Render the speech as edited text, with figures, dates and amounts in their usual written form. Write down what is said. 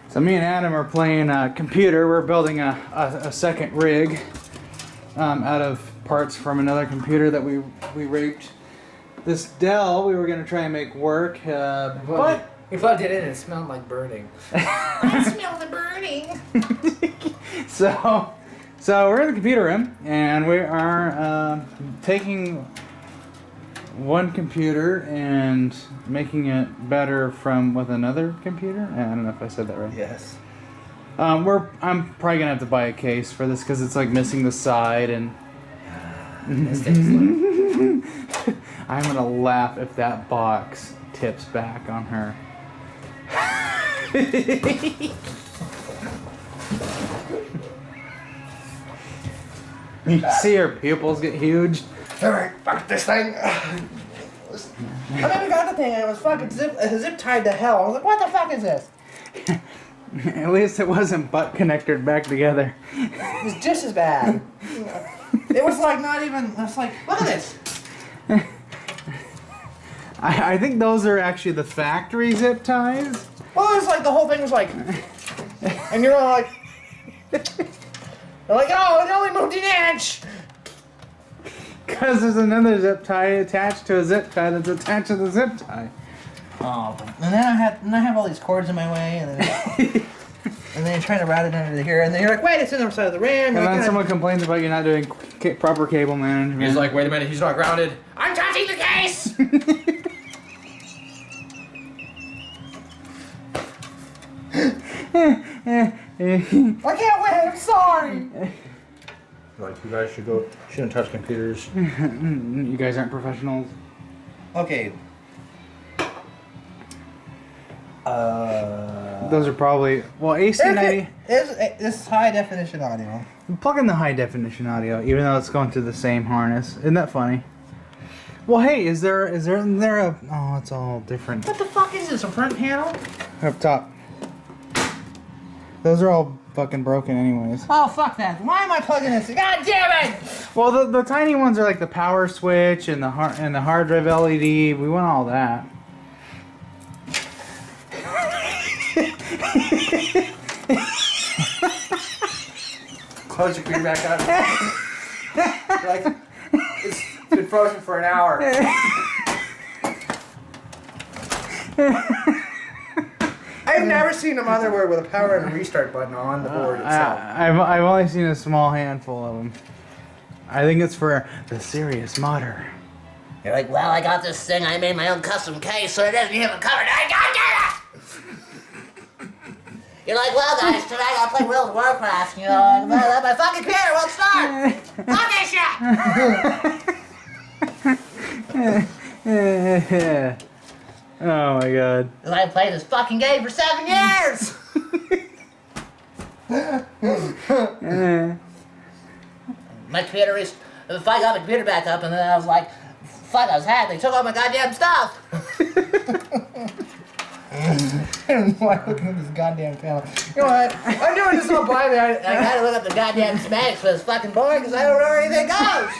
So me and Adam are playing computer. We're building a second rig out of parts from another computer that we raped. This Dell we were going to try and make work, but... We plugged it in and it smelled like burning. I smell the burning! So we're in the computer room, and we are taking one computer and making it better with another computer. I don't know if I said that right. Yes. I'm probably gonna have to buy a case for this because it's like missing the side, and I'm gonna laugh if that box tips back on her. You see her pupils get huge. Alright, fuck this thing. I mean, we got the thing and it was fucking zip tied to hell. I was like, what the fuck is this? At least it wasn't butt connected back together. It was just as bad. It was like not even, I was like, look at this. I think those are actually the factory zip ties. Well, it was like the whole thing was like, and you're all like, they're like, oh, it only moved an inch. Because there's another zip tie attached to a zip tie that's attached to the zip tie. Oh, and then I have all these cords in my way, and then you're trying to route it under here, and then you're like, wait, it's in the side of the RAM. And then someone complains about you not doing proper cable management. He's like, wait a minute, he's not grounded. I'm touching the case. I can't win. I'm sorry. Like, you guys shouldn't touch computers. You guys aren't professionals. Okay. Those are probably AC90. This is high definition audio. Plug in the high definition audio, even though it's going through the same harness. Isn't that funny? Well, hey, is there a? Oh, it's all different. What the fuck is this? A front panel? Up top. Those are all fucking broken, anyways. Oh, fuck that! Why am I plugging this? God damn it! Well, the tiny ones are like the power switch and the hard drive LED. We want all that. Close your computer back up. Like, it's been frozen for an hour. I've never seen a motherboard with a power and a restart button on the board itself. I've only seen a small handful of them. I think it's for the serious modder. You're like, well, I got this thing. I made my own custom case, so it doesn't even cover it. I got it! You're like, well, guys, tonight I gotta play World of Warcraft. You know, my fucking computer won't start. Fuck this shit. Oh my god. Cause I played this fucking game for 7 years. My computer is. If I got my computer back up, and then I was like, fuck, I was hacked. They took all my goddamn stuff. I don't know why I'm looking at this goddamn panel. You know what? I'm doing this all by me. I gotta look up the goddamn specs for this fucking board because I don't know where anything goes.